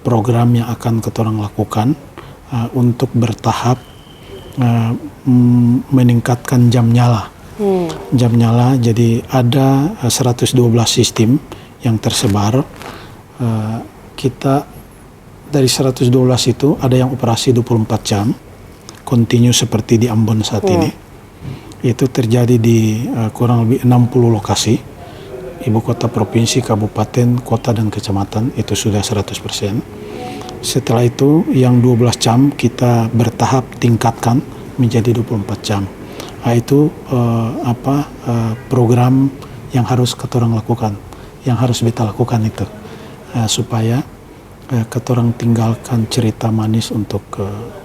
program yang akan ketorang lakukan untuk bertahap meningkatkan jam nyala. Jam nyala, jadi ada 112 sistem yang tersebar. Kita dari 112 itu ada yang operasi 24 jam, kontinu seperti di Ambon saat ini. Itu terjadi di kurang lebih 60 lokasi, ibu kota provinsi, kabupaten, kota, dan kecamatan, itu sudah 100%. Setelah itu yang 12 jam kita bertahap tingkatkan menjadi 24 jam. Nah, itu program yang harus ketorang lakukan, yang harus kita lakukan itu. Supaya ketorang tinggalkan cerita manis untuk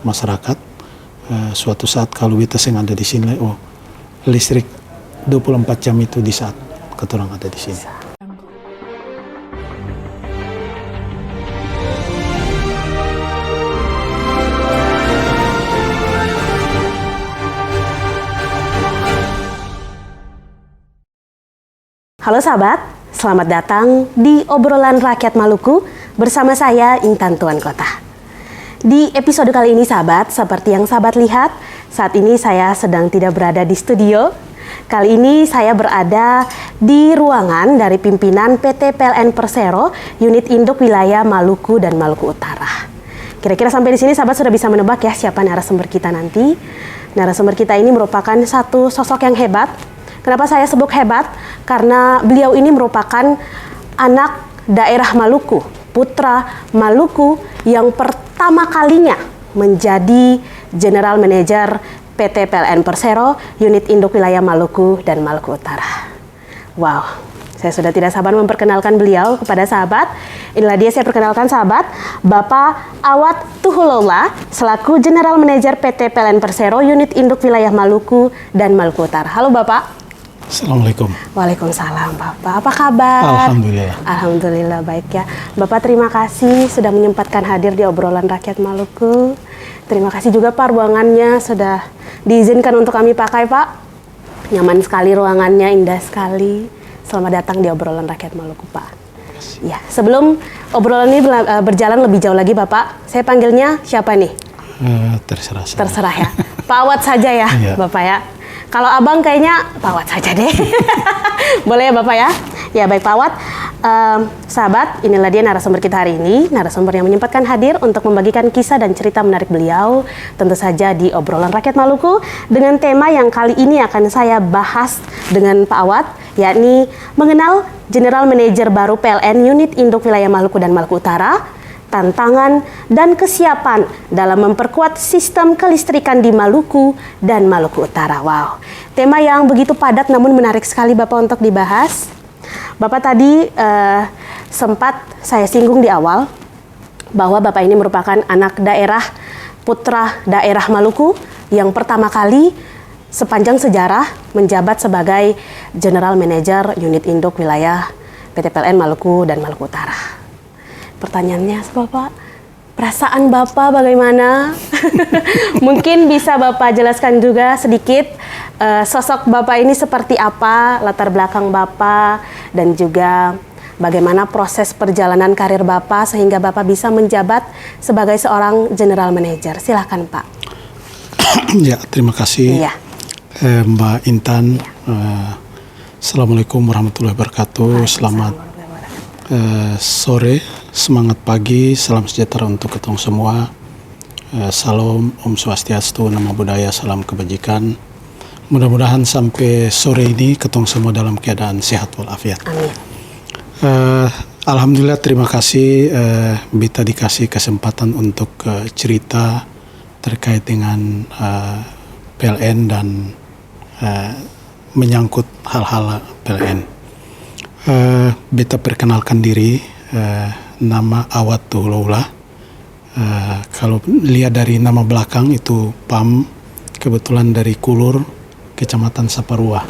masyarakat. Suatu saat kalau kita ada di sini, listrik 24 jam itu di saat ketorang ada di sini. Halo sahabat, selamat datang di obrolan rakyat Maluku bersama saya Intan Tuan Kota. Di episode kali ini sahabat, seperti yang sahabat lihat, saat ini saya sedang tidak berada di studio. Kali ini saya berada di ruangan dari pimpinan PT PLN Persero, unit induk wilayah Maluku dan Maluku Utara. Kira-kira sampai di sini sahabat sudah bisa menebak ya siapa narasumber kita nanti. Narasumber kita ini merupakan satu sosok yang hebat. Kenapa saya sebut hebat? Karena beliau ini merupakan anak daerah Maluku, putra Maluku yang pertama kalinya menjadi General Manager PT PLN Persero, unit induk wilayah Maluku dan Maluku Utara. Wow, saya sudah tidak sabar memperkenalkan beliau kepada sahabat. Inilah dia, saya perkenalkan sahabat, Bapak Awad Tuhulola selaku General Manager PT PLN Persero, unit induk wilayah Maluku dan Maluku Utara. Halo Bapak. Assalamualaikum. Waalaikumsalam Bapak. Apa kabar? Alhamdulillah. Alhamdulillah baik ya. Bapak terima kasih sudah menyempatkan hadir di obrolan rakyat Maluku. Terima kasih juga Pak, ruangannya sudah diizinkan untuk kami pakai Pak. Nyaman sekali ruangannya, indah sekali. Selamat datang di obrolan rakyat Maluku Pak. Ya, sebelum obrolan ini berjalan lebih jauh lagi Bapak, saya panggilnya siapa nih? Terserah. Terserah ya. Pak Awad saja ya, iya. Bapak ya. Kalau abang kayaknya Pak Awad saja deh. Boleh ya Bapak ya? Ya baik Pak Awad. Sahabat, inilah dia narasumber kita hari ini. Narasumber yang menyempatkan hadir untuk membagikan kisah dan cerita menarik beliau. Tentu saja di obrolan rakyat Maluku. Dengan tema yang kali ini akan saya bahas dengan Pak Awad. Yakni mengenal General Manager baru PLN unit induk wilayah Maluku dan Maluku Utara. Tantangan dan kesiapan dalam memperkuat sistem kelistrikan di Maluku dan Maluku Utara. Wow, tema yang begitu padat namun menarik sekali Bapak untuk dibahas. Bapak tadi sempat saya singgung di awal bahwa Bapak ini merupakan anak daerah, putra daerah Maluku yang pertama kali sepanjang sejarah menjabat sebagai General Manager unit induk wilayah PT PLN Maluku dan Maluku Utara. Pertanyaannya, Bapak, perasaan Bapak bagaimana? Mungkin bisa Bapak jelaskan juga sedikit sosok Bapak ini seperti apa, latar belakang Bapak, dan juga bagaimana proses perjalanan karir Bapak sehingga Bapak bisa menjabat sebagai seorang General Manager. Silahkan Pak. Ya, terima kasih Iya. Mbak Intan. Iya. Assalamualaikum warahmatullahi wabarakatuh. Selamat sore, semangat pagi, salam sejahtera untuk ketong semua. Salam, Om Swastiastu, Namo Buddhaya, salam kebajikan. Mudah-mudahan sampai sore ini ketong semua dalam keadaan sehat walafiat. Amin. Alhamdulillah, terima kasih Bita dikasih kesempatan untuk cerita terkait dengan PLN dan menyangkut hal-hal PLN. Beta perkenalkan diri, nama Awad Tuhulola. Kalau lihat dari nama belakang itu PAM, kebetulan dari Kulur, Kecamatan Saparua,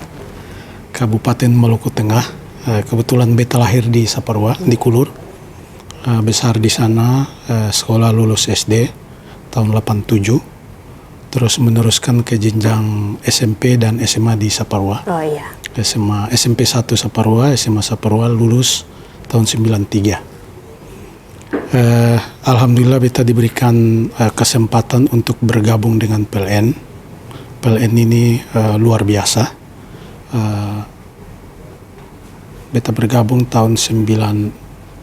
Kabupaten Maluku Tengah. Kebetulan beta lahir di Saparua, di Kulur, besar di sana, sekolah lulus SD tahun 87, terus meneruskan ke jenjang SMP dan SMA di Saparua. Oh iya. SMP 1 Saparua, SMA Saparua lulus tahun 93. Alhamdulillah beta diberikan kesempatan untuk bergabung dengan PLN. PLN ini luar biasa. Beta bergabung tahun 93.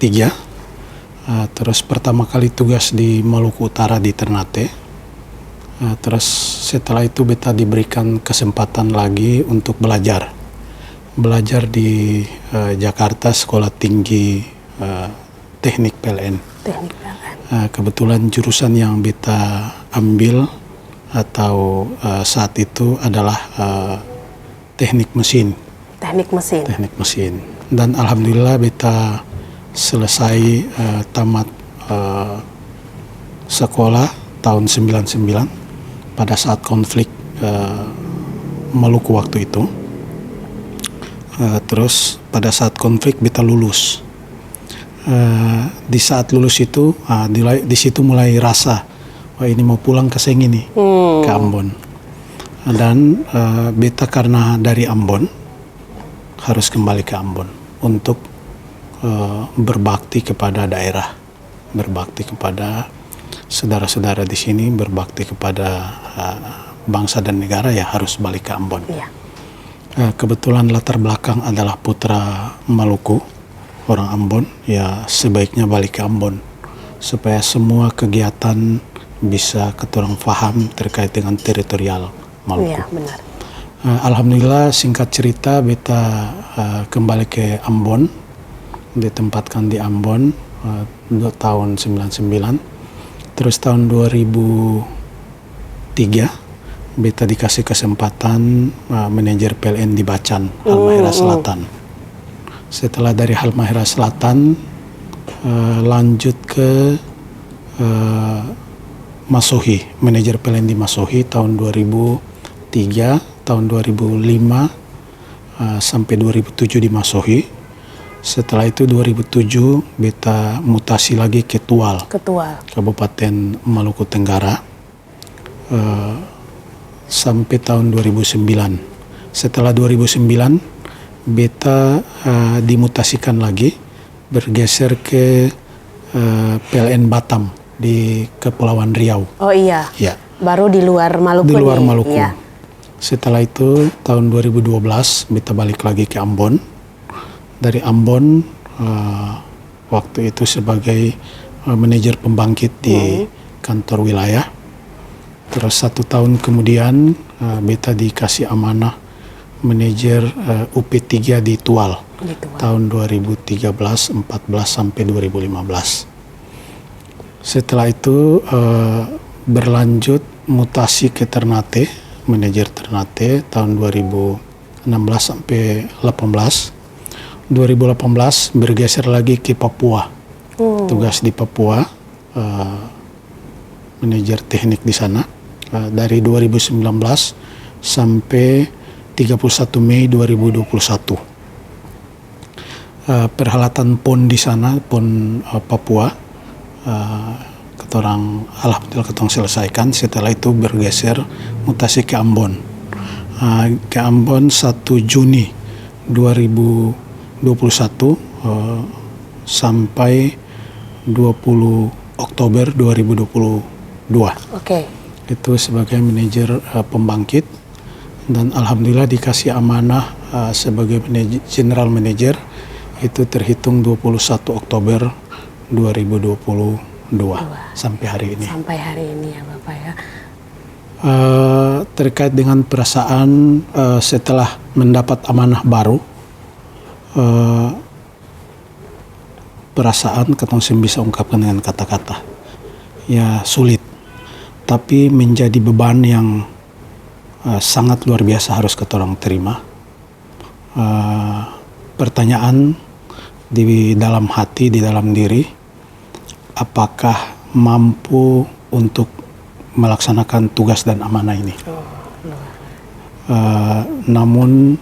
Terus pertama kali tugas di Maluku Utara di Ternate. Terus setelah itu beta diberikan kesempatan lagi untuk belajar di Jakarta Sekolah Tinggi Teknik PLN. Kebetulan jurusan yang beta ambil atau saat itu adalah teknik mesin. Teknik mesin. Dan alhamdulillah beta selesai tamat sekolah tahun 99 pada saat konflik Maluku waktu itu. Terus pada saat konflik beta lulus. Di saat lulus itu di situ mulai rasa wah ini mau pulang ke Seng ini ke Ambon. Dan beta karena dari Ambon harus kembali ke Ambon untuk berbakti kepada daerah, berbakti kepada saudara-saudara di sini, berbakti kepada bangsa dan negara, ya harus balik ke Ambon. Iya. Kebetulan latar belakang adalah putra Maluku, orang Ambon, ya sebaiknya balik ke Ambon supaya semua kegiatan bisa keturang paham terkait dengan teritorial Maluku. Iya, benar. Alhamdulillah singkat cerita beta kembali ke Ambon, ditempatkan di Ambon tahun 99. Terus tahun 2003 beta dikasih kesempatan manajer PLN di Bacan, Halmahera Selatan. Setelah dari Halmahera Selatan lanjut ke Masohi, manajer PLN di Masohi tahun 2003, tahun 2005 sampai 2007 di Masohi. Setelah itu 2007 beta mutasi lagi ke Tual, Kabupaten Maluku Tenggara, sampai tahun 2009. Setelah 2009 beta dimutasikan lagi, bergeser ke PLN Batam di Kepulauan Riau. Oh iya. Ya. Baru di luar Maluku. Di luar nih. Maluku. Iya. Setelah itu tahun 2012 beta balik lagi ke Ambon. Dari Ambon waktu itu sebagai manajer pembangkit di kantor wilayah. Terus 1 tahun kemudian beta dikasih amanah manajer UP3 di Tual tahun 2013, 14 sampai 2015. Setelah itu berlanjut mutasi ke Ternate, manajer Ternate tahun 2016 sampai 18. 2018 bergeser lagi ke Papua. Tugas di Papua, manajer teknik di sana dari 2019 sampai 31 Mei 2021. Perhelatan PON di sana, PON Papua, alhamdulillah ketong selesaikan. Setelah itu bergeser mutasi ke Ambon. Ke Ambon 1 Juni 2021 sampai 20 Oktober 2022. Oke. Itu sebagai manajer pembangkit, dan alhamdulillah dikasih amanah sebagai general manager itu terhitung 21 Oktober 2022 sampai hari ini. Sampai hari ini ya Bapak ya. Terkait dengan perasaan setelah mendapat amanah baru, perasaan ketong bisa ungkapkan dengan kata-kata. Ya sulit, tapi menjadi beban yang sangat luar biasa harus ketorong terima. Pertanyaan di dalam hati, di dalam diri, apakah mampu untuk melaksanakan tugas dan amanah ini. Namun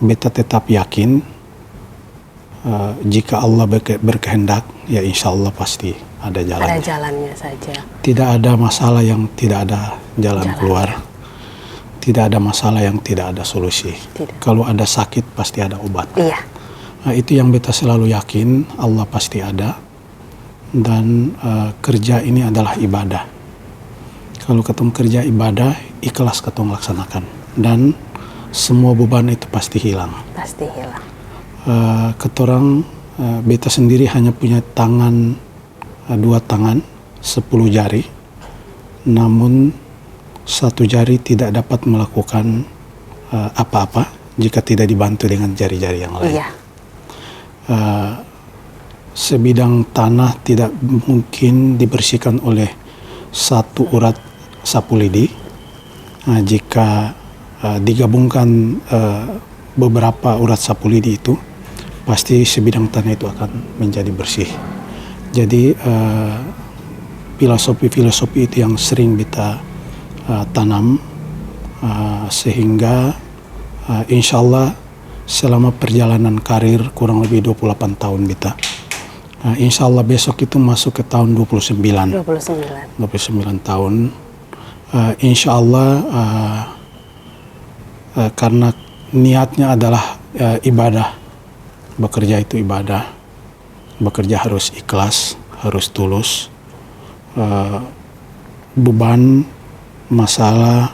beta tetap yakin jika Allah berkehendak, ya insya Allah pasti ada jalannya. Ada jalannya saja. Tidak ada masalah yang tidak ada jalan keluar. Tidak ada masalah yang tidak ada solusi. Tidak. Kalau ada sakit pasti ada obat. Iya. Itu yang beta selalu yakin, Allah pasti ada. dan kerja ini adalah ibadah. Kalau ketong kerja ibadah, ikhlas ketong laksanakan, dan semua beban itu pasti hilang. Pasti hilang. Ketorang beta sendiri hanya punya tangan, 2 tangan, 10 jari, namun 1 jari tidak dapat melakukan apa-apa jika tidak dibantu dengan jari-jari yang lain. Iya. Sebidang tanah tidak mungkin dibersihkan oleh 1 urat sapu lidi. Jika digabungkan beberapa urat sapu lidi itu, pasti sebidang tanah itu akan menjadi bersih. Jadi filosofi-filosofi itu yang sering kita tanam, sehingga insya Allah selama perjalanan karir kurang lebih 28 tahun kita, insya Allah besok itu masuk ke tahun 29 tahun. Insya Allah karena niatnya adalah ibadah, bekerja itu ibadah, bekerja harus ikhlas, harus tulus. Beban, masalah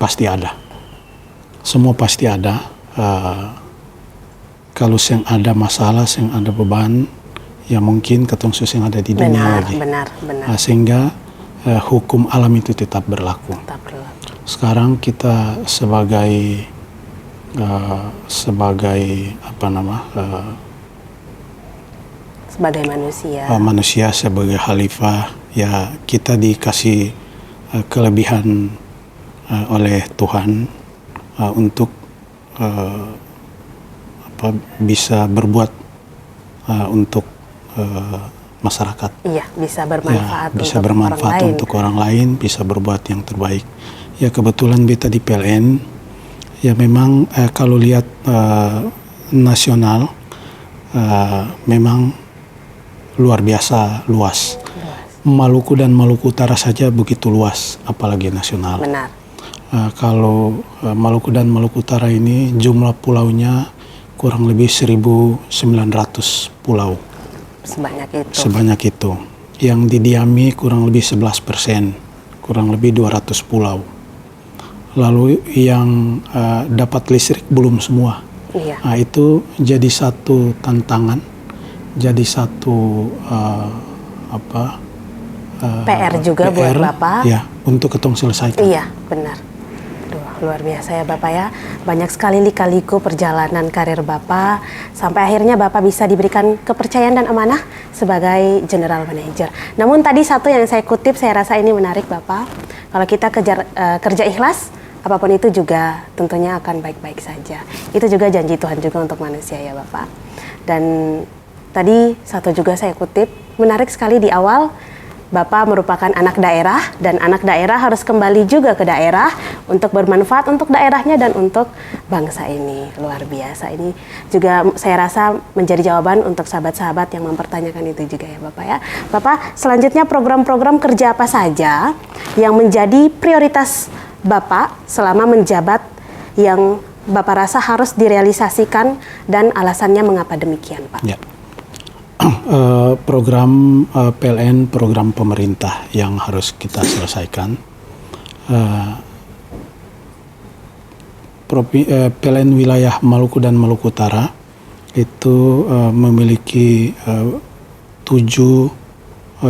pasti ada, semua pasti ada. Kalau yang ada masalah, yang ada beban, ya mungkin ketong yang ada di dunia lagi. Benar. Sehingga hukum alam itu tetap berlaku. Sekarang kita sebagai manusia, sebagai khalifah, ya kita dikasih kelebihan oleh Tuhan untuk bisa berbuat untuk masyarakat. Iya, bisa bermanfaat, ya, bisa bermanfaat untuk orang lain, bisa berbuat yang terbaik. Ya kebetulan beta di PLN, ya memang kalau lihat nasional memang luar biasa luas. Maluku dan Maluku Utara saja begitu luas, apalagi nasional. Benar. Kalau Maluku dan Maluku Utara ini jumlah pulaunya kurang lebih 1.900 pulau. Sebanyak itu. Yang didiami kurang lebih 11%, kurang lebih 200 pulau. Lalu yang dapat listrik belum semua. Iya. Nah, itu jadi satu tantangan, jadi satu PR juga buat Bapak. Ya, untuk ketong selesaikan. Iya, benar. Luar biasa ya Bapak ya. Banyak sekali lika-liku perjalanan karir Bapak sampai akhirnya Bapak bisa diberikan kepercayaan dan amanah sebagai general manager. Namun tadi satu yang saya kutip, saya rasa ini menarik Bapak. Kalau kita kerja ikhlas, apapun itu juga tentunya akan baik-baik saja. Itu juga janji Tuhan juga untuk manusia ya Bapak. Dan tadi satu juga saya kutip, menarik sekali di awal, Bapak merupakan anak daerah dan anak daerah harus kembali juga ke daerah untuk bermanfaat untuk daerahnya dan untuk bangsa ini. Luar biasa, ini juga saya rasa menjadi jawaban untuk sahabat-sahabat yang mempertanyakan itu juga ya Bapak ya. Bapak, selanjutnya program-program kerja apa saja yang menjadi prioritas Bapak selama menjabat yang Bapak rasa harus direalisasikan dan alasannya mengapa demikian Pak? Ya. Program PLN, program pemerintah yang harus kita selesaikan. PLN wilayah Maluku dan Maluku Utara itu memiliki 7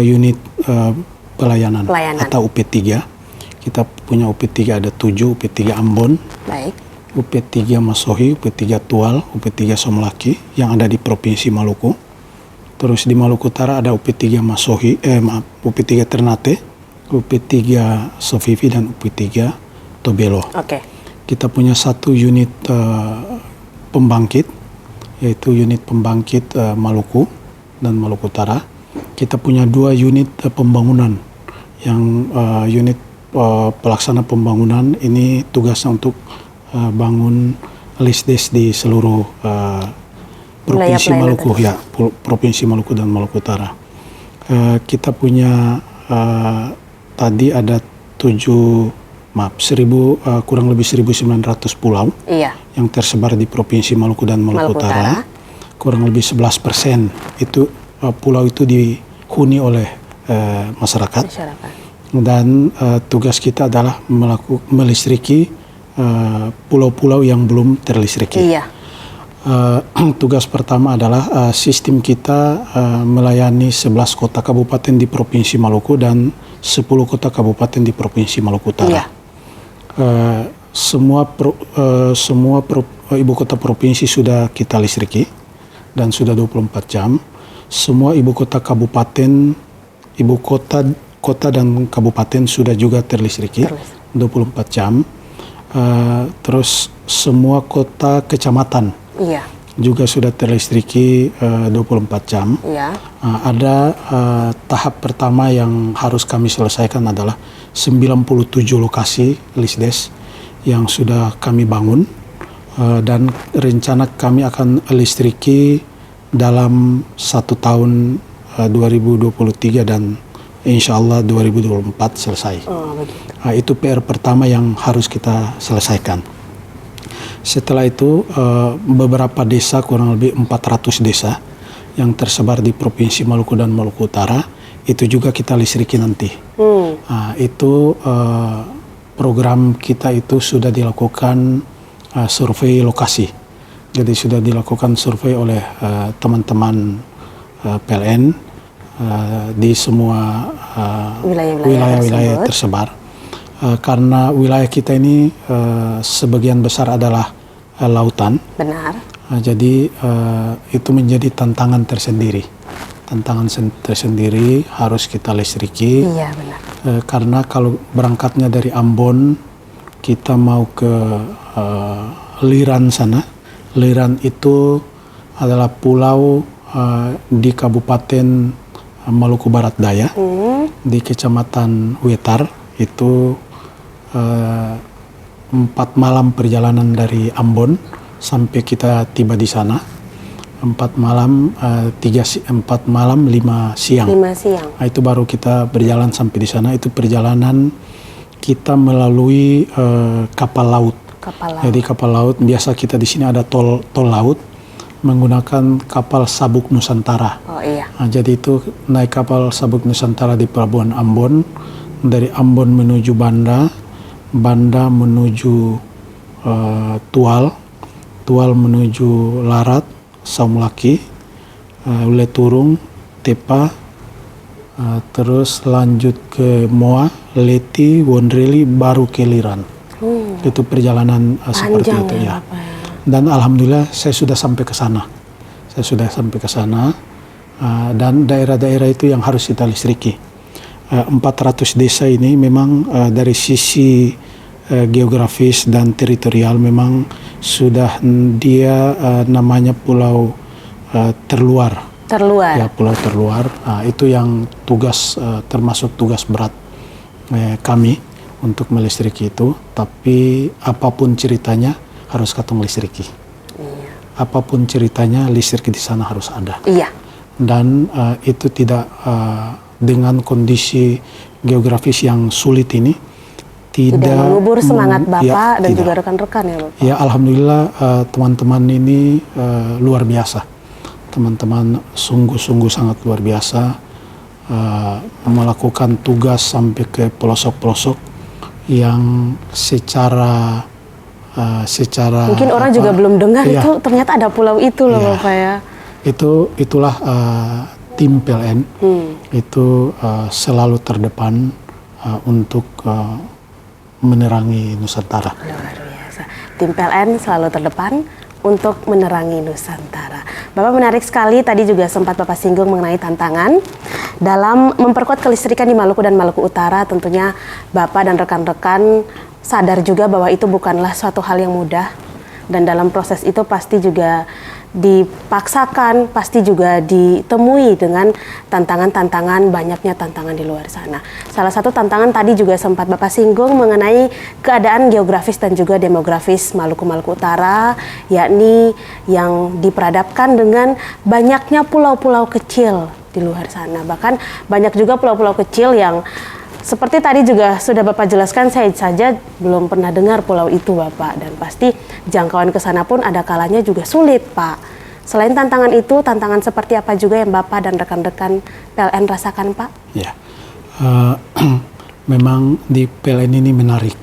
unit pelayanan atau UP3. Kita punya UP3 ada 7, UP3 Ambon, baik, UP3 Masohi, UP3 Tual, UP3 Somlaki yang ada di Provinsi Maluku. Terus di Maluku Utara ada UP3 Masohi, UP3 Ternate, UP3 Sofifi dan UP3 Tobelo. Oke. Kita punya 1 unit pembangkit, yaitu unit pembangkit Maluku dan Maluku Utara. Kita punya 2 unit pembangunan, yang unit pelaksana pembangunan ini tugasnya untuk bangun listdes di seluruh Provinsi Maluku ya, Provinsi Maluku dan Maluku Utara. Kita punya tadi ada 1.000 kurang lebih 1.900 pulau yang tersebar di Provinsi Maluku dan Maluku Utara. Kurang lebih 11% itu pulau itu dihuni oleh masyarakat. Dan tugas kita adalah melistriki pulau-pulau yang belum terlistriki. Iya. Tugas pertama adalah sistem kita melayani 11 kota kabupaten di Provinsi Maluku dan 10 kota kabupaten di Provinsi Maluku Utara. Iya. Semua ibu kota provinsi sudah kita listriki dan sudah 24 jam. Semua ibu kota kabupaten, kota dan kabupaten sudah juga terlistriki 24 jam. Terus semua kota kecamatan juga sudah terlistriki 24 jam. Ada tahap pertama yang harus kami selesaikan adalah 97 lokasi LISDES yang sudah kami bangun, dan rencana kami akan listriki dalam 1 tahun 2023 dan insya Allah 2024 selesai. Itu PR pertama yang harus kita selesaikan. Setelah itu beberapa desa, kurang lebih 400 desa yang tersebar di Provinsi Maluku dan Maluku Utara, itu juga kita listriki nanti. Itu program kita itu sudah dilakukan survei lokasi. Jadi sudah dilakukan survei oleh teman-teman PLN di semua wilayah-wilayah tersebar. Karena wilayah kita ini sebagian besar adalah lautan. Benar. Jadi itu menjadi tantangan tersendiri. Tantangan tersendiri harus kita listriki. Iya, benar. Karena kalau berangkatnya dari Ambon, kita mau ke Liran sana. Liran itu adalah pulau di Kabupaten Maluku Barat Daya, di Kecamatan Wetar. Itu 4 malam perjalanan dari Ambon sampai kita tiba di sana. 4 malam 5 siang. Itu baru kita berjalan sampai di sana. Itu perjalanan kita melalui kapal laut. Jadi kapal laut, biasa kita di sini ada tol laut menggunakan kapal Sabuk Nusantara. Jadi itu naik kapal Sabuk Nusantara di Pelabuhan Ambon, dari Ambon menuju Banda, Banda menuju Tual menuju Larat, Saumlaki, Uleturung, Tepa, terus lanjut ke Moa, Leti, Wonreli, baru ke Liran. Itu perjalanan seperti itu ya. Dan alhamdulillah saya sudah sampai ke sana. Dan daerah-daerah itu yang harus kita listriki. 400 desa ini memang dari sisi geografis dan teritorial memang sudah dia namanya pulau terluar. Ya, pulau terluar. Itu yang tugas termasuk tugas berat kami untuk melistriki itu. Tapi apapun ceritanya harus katong listriki. Apapun ceritanya listrik di sana harus ada. Dan itu tidak dengan kondisi geografis yang sulit ini. Tidak mengubur semangat Bapak dan juga rekan-rekan ya Bapak? Ya alhamdulillah teman-teman ini luar biasa. Teman-teman sungguh-sungguh sangat luar biasa. Melakukan tugas sampai ke pelosok-pelosok yang secara mungkin orang juga belum dengar itu ternyata ada pulau itu loh Bapak ya. Itulah tim PLN itu selalu terdepan untuk menerangi Nusantara. Luar biasa. Tim PLN selalu terdepan untuk menerangi Nusantara. Bapak menarik sekali, tadi juga sempat Bapak singgung mengenai tantangan dalam memperkuat kelistrikan di Maluku dan Maluku Utara. Tentunya Bapak dan rekan-rekan sadar juga bahwa itu bukanlah suatu hal yang mudah. Dan dalam proses itu pasti juga dipaksakan, pasti juga ditemui dengan tantangan-tantangan, banyaknya tantangan di luar sana. Salah satu tantangan tadi juga sempat Bapak singgung mengenai keadaan geografis dan juga demografis Maluku Utara, yakni yang diperadabkan dengan banyaknya pulau-pulau kecil di luar sana. Bahkan banyak juga pulau-pulau kecil yang seperti tadi juga sudah Bapak jelaskan, saya saja belum pernah dengar pulau itu Bapak. Dan pasti jangkauan ke sana pun ada kalanya juga sulit Pak. Selain tantangan itu, tantangan seperti apa juga yang Bapak dan rekan-rekan PLN rasakan, Pak? Ya, memang di PLN ini menarik.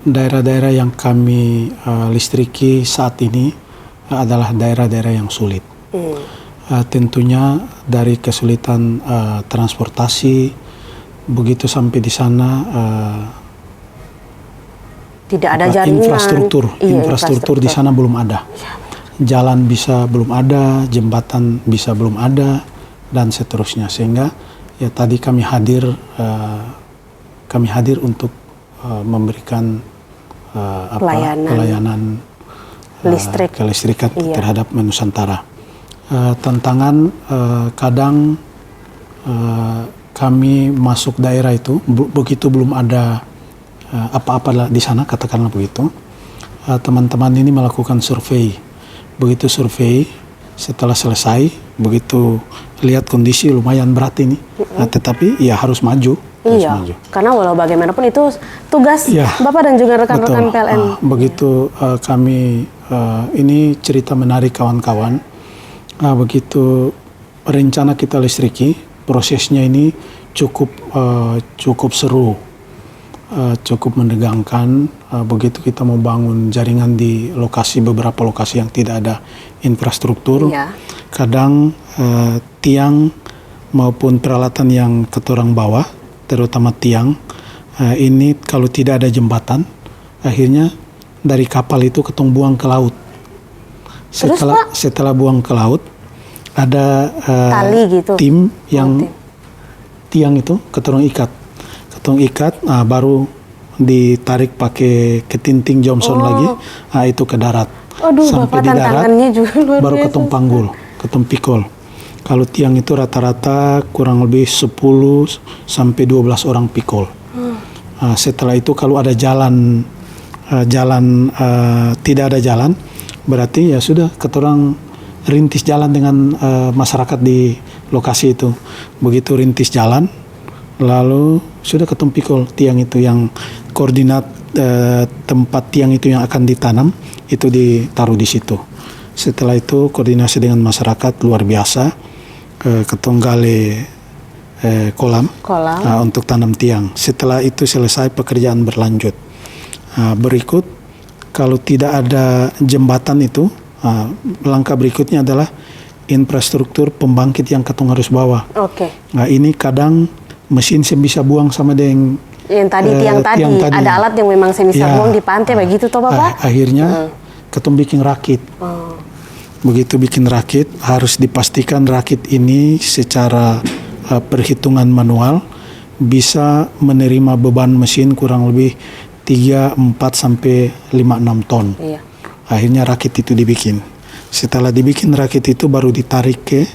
Daerah-daerah yang kami listriki saat ini adalah daerah-daerah yang sulit. Tentunya dari kesulitan transportasi, begitu sampai di sana tidak ada jaringan. Infrastruktur di sana belum ada. Jalan bisa belum ada, jembatan bisa belum ada, dan seterusnya. Sehingga ya tadi kami hadir untuk memberikan pelayanan listrik kelistrikan terhadap Nusantara. Tantangan kadang kami masuk daerah itu begitu belum ada apa-apa di sana, katakanlah begitu. Teman-teman ini melakukan survei. Begitu survei, setelah selesai, begitu lihat kondisi lumayan berat ini, tetapi ya harus maju. Iya, karena walau bagaimanapun itu tugas Bapak dan juga rekan-rekan PLN. Begitu kami, ini cerita menarik kawan-kawan, begitu rencana kita listriki, prosesnya ini cukup seru, cukup menegangkan. Begitu kita mau bangun jaringan di beberapa lokasi yang tidak ada infrastruktur, kadang tiang maupun peralatan yang ketorang bawa, terutama tiang, ini kalau tidak ada jembatan, akhirnya dari kapal itu ketong buang ke laut. Setelah buang ke laut, ada tali gitu. Tim yang tiang itu ketong ikat, baru ditarik pakai ketinting Johnson lagi, itu ke darat. Sampai di darat, baru ketong panggul, ketong pikul. Kalau tiang itu rata-rata kurang lebih 10 sampai 12 orang pikul. Setelah itu kalau ada jalan tidak ada jalan, berarti ya sudah ketorang rintis jalan dengan masyarakat di lokasi itu. Begitu rintis jalan, lalu sudah ketong pikul tiang itu, yang koordinat tempat tiang itu yang akan ditanam itu ditaruh di situ. Setelah itu koordinasi dengan masyarakat luar biasa. Ketong gali kolam. Untuk tanam tiang. Setelah itu selesai, pekerjaan berlanjut. Berikut, kalau tidak ada jembatan itu, langkah berikutnya adalah infrastruktur pembangkit yang ketong harus bawa. Nah, ini kadang mesin bisa buang sama dengan yang tadi tiang tadi ada alat yang memang bisa buang di pantai begitu toh Bapak. Akhirnya ketong bikin rakit. Begitu bikin rakit, harus dipastikan rakit ini secara perhitungan manual bisa menerima beban mesin kurang lebih 3, 4 sampai 5, 6 ton. Akhirnya rakit itu dibikin. Setelah dibikin rakit itu baru ditarik ke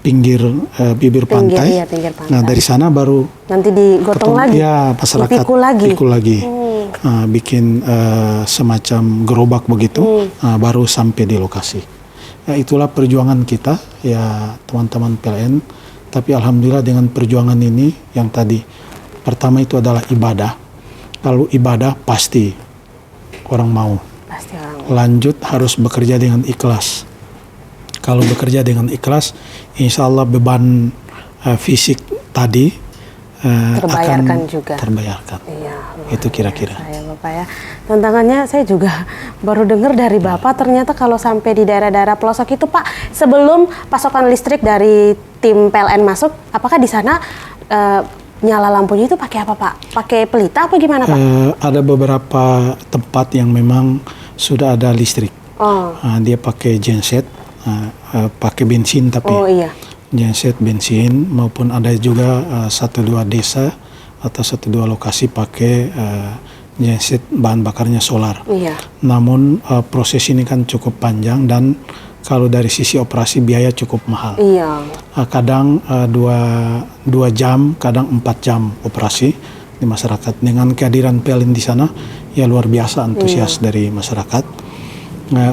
bibir pantai. Pinggir pantai. Nah, dari sana baru nanti digotong lagi. Ya, masyarakat pikul lagi. Bikin semacam gerobak begitu, baru sampai di lokasi. Ya, itulah perjuangan kita ya teman-teman PLN. Tapi alhamdulillah dengan perjuangan ini, yang tadi pertama itu adalah ibadah. Kalau ibadah pasti orang mau. Lanjut harus bekerja dengan ikhlas. Kalau bekerja dengan ikhlas, insya Allah beban fisik tadi akan terbayarkan. Itu kira-kira. Bapak ya. Tantangannya saya juga baru dengar dari Bapak, ternyata kalau sampai di daerah-daerah pelosok itu Pak, sebelum pasokan listrik dari tim PLN masuk, apakah di sana nyala lampunya itu pakai apa Pak? Pakai pelita apa gimana Pak? Ada beberapa tempat yang memang sudah ada listrik. Dia pakai genset, pakai bensin tapi. Genset bensin, maupun ada juga 1-2 desa atau 1-2 lokasi pakai genset bahan bakarnya solar. Namun proses ini kan cukup panjang dan kalau dari sisi operasi biaya cukup mahal. Kadang 2 jam, kadang 4 jam operasi di masyarakat. Dengan kehadiran PLN di sana, ya luar biasa antusias dari masyarakat.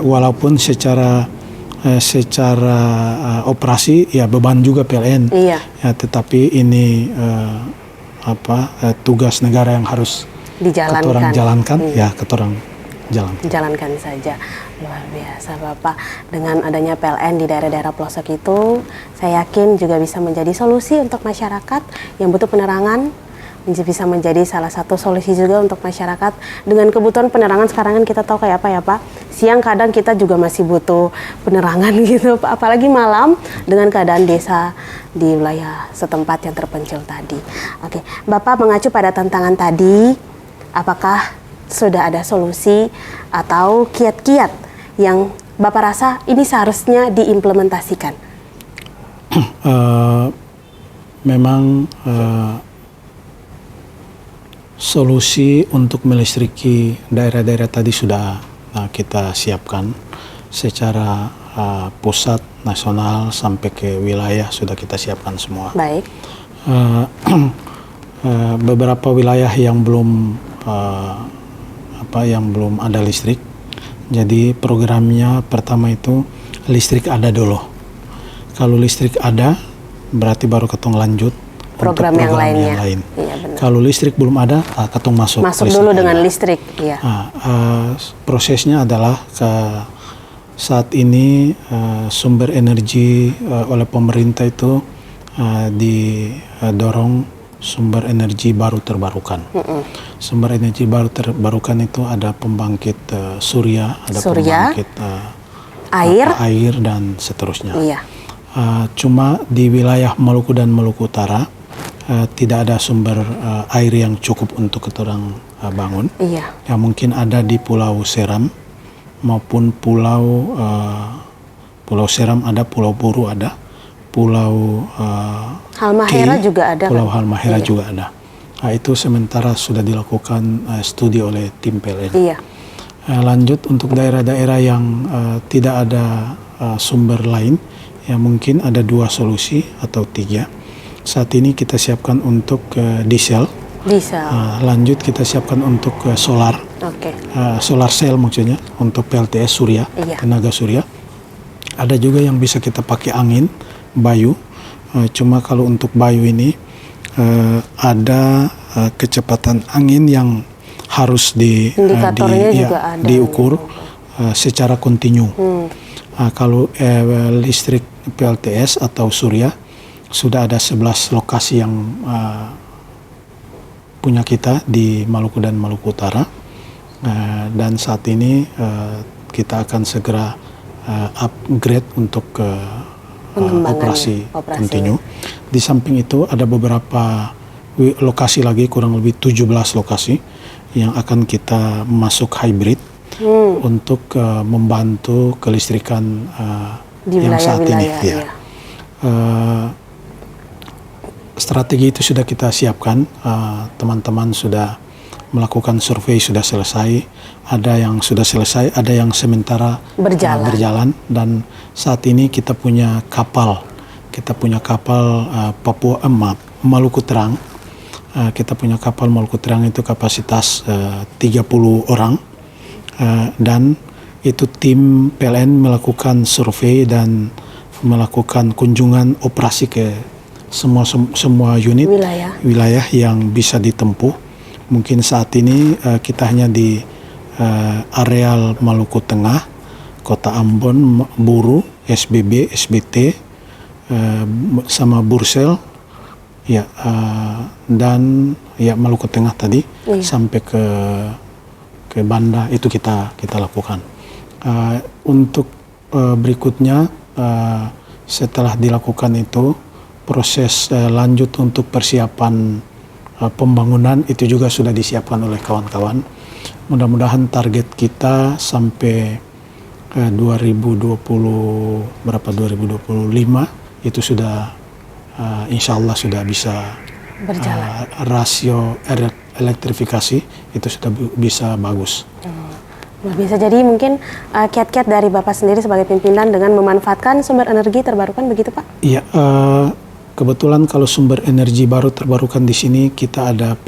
Walaupun secara operasi ya beban juga PLN. Ya, tetapi ini tugas negara yang harus ketorang jalankan, ya ketorang jalankan saja. Luar biasa Bapak. Dengan adanya PLN di daerah-daerah pelosok itu, saya yakin juga bisa menjadi solusi untuk masyarakat yang butuh penerangan, bisa menjadi salah satu solusi juga untuk masyarakat. Dengan kebutuhan penerangan sekarang kan kita tahu kayak apa ya Pak, siang kadang kita juga masih butuh penerangan gitu Pak, apalagi malam dengan keadaan desa di wilayah setempat yang terpencil tadi. Oke, Bapak mengacu pada tantangan tadi, apakah sudah ada solusi atau kiat-kiat yang Bapak rasa ini seharusnya diimplementasikan? Memang solusi untuk melistriki daerah-daerah tadi sudah kita siapkan secara pusat, nasional, sampai ke wilayah sudah kita siapkan semua. Baik. Beberapa wilayah yang belum ada listrik, jadi programnya pertama itu listrik ada dulu. Kalau listrik ada, berarti baru ketong lanjut program yang lain. Iya, benar. Kalau listrik belum ada, ketong masuk dulu dengan listrik. Iya. Prosesnya adalah saat ini sumber energi oleh pemerintah itu didorong sumber energi baru terbarukan. Sumber energi baru terbarukan itu ada pembangkit surya, ada pembangkit air dan seterusnya. Iya. Cuma di wilayah Maluku dan Maluku Utara tidak ada sumber air yang cukup untuk kita orang bangun. Iya. Ya mungkin ada di Pulau Seram maupun Pulau Seram ada, Pulau Buru ada, Pulau Halmahera juga ada. Pulau Halmahera juga ada. Nah, itu sementara sudah dilakukan studi oleh tim PLN. Iya. Lanjut untuk daerah-daerah yang tidak ada sumber lain, ya mungkin ada 2 solusi atau 3. Saat ini kita siapkan untuk diesel. Lanjut kita siapkan untuk solar. Solar cell maksudnya untuk PLTS surya, tenaga surya. Ada juga yang bisa kita pakai angin, bayu. Cuma kalau untuk bayu ini ada kecepatan angin yang harus diukur secara kontinu. Kalau listrik PLTS atau surya sudah ada 11 lokasi yang punya kita di Maluku dan Maluku Utara, dan saat ini kita akan segera upgrade untuk operasi kontinu. Di samping itu ada beberapa lokasi lagi, kurang lebih 17 lokasi yang akan kita masuk hybrid untuk membantu kelistrikan yang saat ini. Strategi itu sudah kita siapkan, teman-teman sudah melakukan survei, sudah selesai, ada yang sudah selesai, ada yang sementara berjalan, dan saat ini kita punya kapal Maluku Terang. Kita punya kapal Maluku Terang itu kapasitas 30 orang, dan itu tim PLN melakukan survei dan melakukan kunjungan operasi ke semua unit wilayah yang bisa ditempuh. Mungkin saat ini kita hanya di areal Maluku Tengah, Kota Ambon, Buru, SBB, SBT, sama Bursel, ya, dan ya Maluku Tengah tadi sampai ke Banda itu kita lakukan. Untuk berikutnya setelah dilakukan itu, proses lanjut untuk persiapan pembangunan itu juga sudah disiapkan oleh kawan-kawan. Mudah-mudahan target kita sampai 2025 itu sudah insya Allah sudah bisa berjalan. Rasio elektrifikasi itu sudah bisa bagus. Bisa jadi mungkin kiat-kiat dari Bapak sendiri sebagai pimpinan dengan memanfaatkan sumber energi terbarukan, begitu Pak? Iya, kebetulan kalau sumber energi baru terbarukan di sini kita ada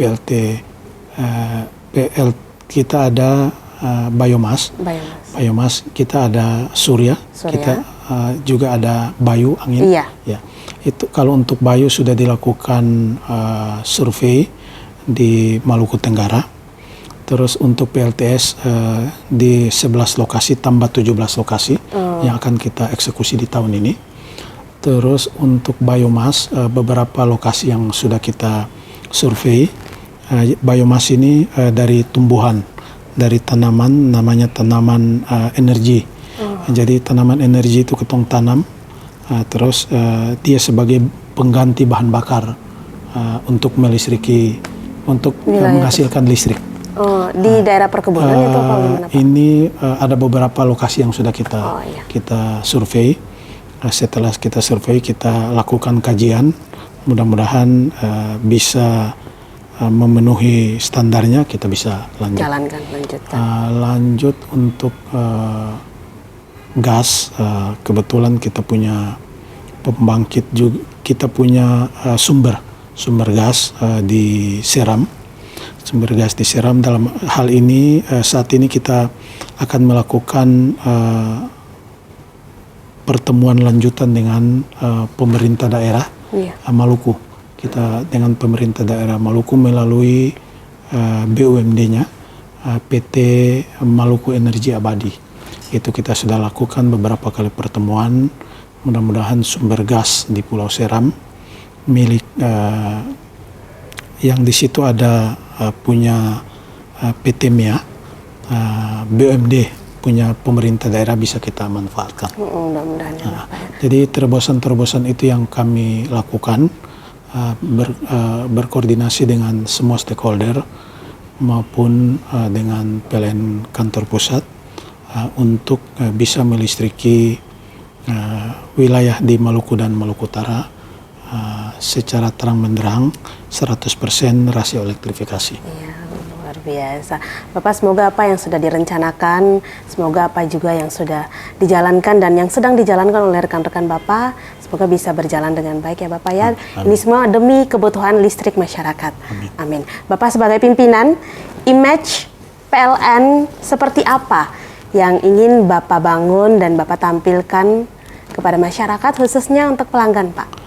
kita ada biomas, kita ada surya. Kita juga ada bayu, angin. Iya. Ya. Itu kalau untuk bayu sudah dilakukan survei di Maluku Tenggara. Terus untuk PLTS di 11 lokasi tambah 17 lokasi yang akan kita eksekusi di tahun ini. Terus untuk biomas beberapa lokasi yang sudah kita survei. Biomas ini dari tumbuhan, dari tanaman, namanya tanaman energi. Jadi tanaman energi itu ketong tanam, terus dia sebagai pengganti bahan bakar untuk melistriki, untuk menghasilkan listrik. Oh, di daerah perkebunan itu apa gimana, Pak? Ini ada beberapa lokasi yang sudah kita survei. Setelah kita survei, kita lakukan kajian. Mudah-mudahan bisa memenuhi standarnya, kita bisa lanjutkan. Lanjut untuk gas, kebetulan kita punya pembangkit juga, kita punya sumber gas di Seram. Sumber gas di Seram. Dalam hal ini saat ini kita akan melakukan pertemuan lanjutan dengan pemerintah daerah Maluku. Kita dengan pemerintah daerah Maluku melalui BUMD-nya PT Maluku Energi Abadi. Itu kita sudah lakukan beberapa kali pertemuan. Mudah-mudahan sumber gas di Pulau Seram milik yang di situ ada punya PT MIA, BUMD punya pemerintah daerah bisa kita manfaatkan. Mudah-mudahan. Jadi terobosan-terobosan itu yang kami lakukan, berkoordinasi dengan semua stakeholder maupun dengan PLN kantor pusat untuk bisa melistriki wilayah di Maluku dan Maluku Utara secara terang benderang 100% rasio elektrifikasi. Iya, luar biasa. Bapak, semoga apa yang sudah direncanakan, semoga apa juga yang sudah dijalankan dan yang sedang dijalankan oleh rekan-rekan Bapak, semoga bisa berjalan dengan baik ya Bapak ya. Amin. Ini semua demi kebutuhan listrik masyarakat. Amin. Bapak sebagai pimpinan, image PLN seperti apa yang ingin Bapak bangun dan Bapak tampilkan kepada masyarakat khususnya untuk pelanggan, Pak?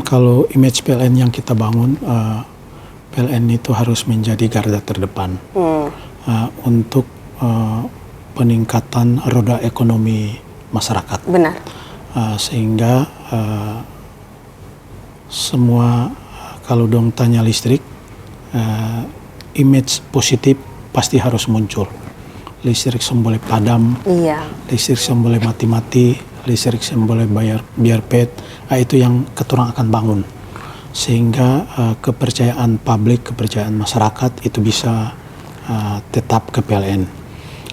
Kalau image PLN yang kita bangun, PLN itu harus menjadi garda terdepan untuk peningkatan roda ekonomi masyarakat. Benar. Sehingga semua kalau dong tanya listrik, image positif pasti harus muncul. Listrik semboleh padam, listrik semboleh mati-mati, listrik semboleh biar pet, itu yang keturang akan bangun. Sehingga kepercayaan publik, kepercayaan masyarakat itu bisa tetap ke PLN.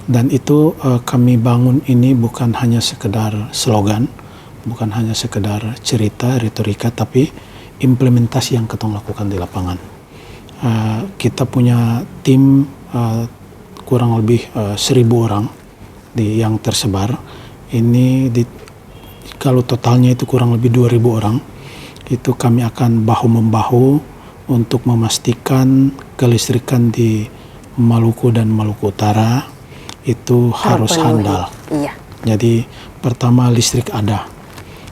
Dan itu kami bangun ini bukan hanya sekedar slogan, bukan hanya sekedar cerita, retorika, tapi implementasi yang ketong lakukan di lapangan. Kita punya tim kurang lebih 1.000 orang yang tersebar. Ini kalau totalnya itu kurang lebih 2.000 orang. Itu kami akan bahu-membahu untuk memastikan kelistrikan di Maluku dan Maluku Utara itu harus handal. Jadi pertama listrik ada.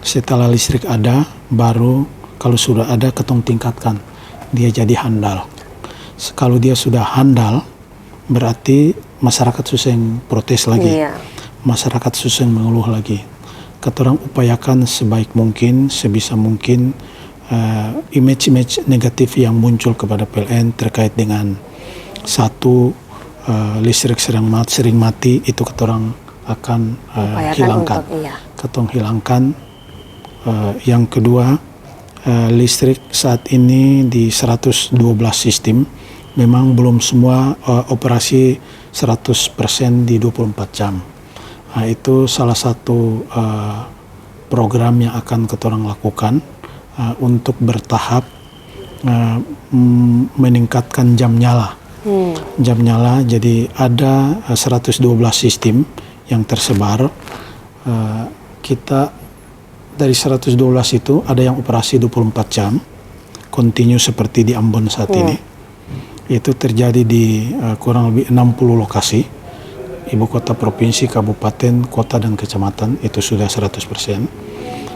Setelah listrik ada, baru kalau sudah ada ketong tingkatkan. Dia jadi handal. Kalau dia sudah handal, berarti masyarakat susah yang protes lagi. Masyarakat susah yang mengeluh lagi. Ketorang upayakan sebaik mungkin, sebisa mungkin image-image negatif yang muncul kepada PLN terkait dengan satu listrik sering mati itu ketorang akan hilangkan. Ketong hilangkan. Yang kedua, listrik saat ini di 112 sistem memang belum semua operasi 100% di 24 jam. Itu salah satu program yang akan ketorang lakukan untuk bertahap meningkatkan jam nyala. Jam nyala, jadi ada 112 sistem yang tersebar. Kita dari 112 itu ada yang operasi 24 jam, continue seperti di Ambon saat ini. Itu terjadi di kurang lebih 60 lokasi, ibu kota provinsi, kabupaten, kota, dan kecamatan, itu sudah 100%.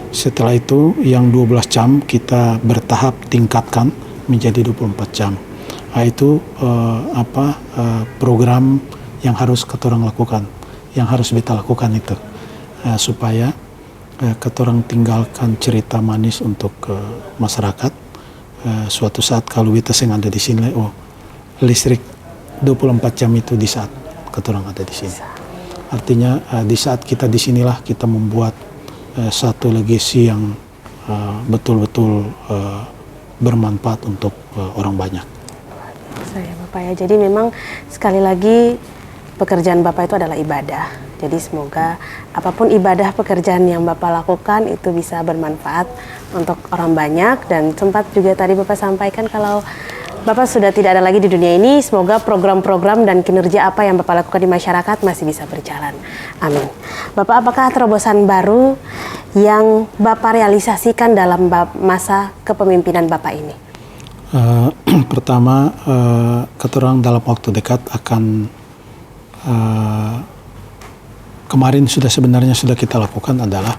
Setelah itu yang 12 jam kita bertahap tingkatkan menjadi 24 jam. Itu program yang harus katorang lakukan, yang harus kita lakukan itu supaya katorang tinggalkan cerita manis untuk masyarakat. Suatu saat kalau kita yang ada di sini, listrik 24 jam itu di saat katorang ada di sini. Artinya di saat kita di sinilah kita membuat satu legasi yang betul-betul bermanfaat untuk orang banyak. Saya Bapak ya. Jadi memang sekali lagi pekerjaan Bapak itu adalah ibadah. Jadi semoga apapun ibadah pekerjaan yang Bapak lakukan itu bisa bermanfaat untuk orang banyak. Dan sempat juga tadi Bapak sampaikan kalau Bapak sudah tidak ada lagi di dunia ini, semoga program-program dan kinerja apa yang Bapak lakukan di masyarakat masih bisa berjalan. Amin. Bapak, apakah terobosan baru yang Bapak realisasikan dalam masa kepemimpinan Bapak ini? Pertama, katorang dalam waktu dekat akan kemarin sebenarnya sudah kita lakukan adalah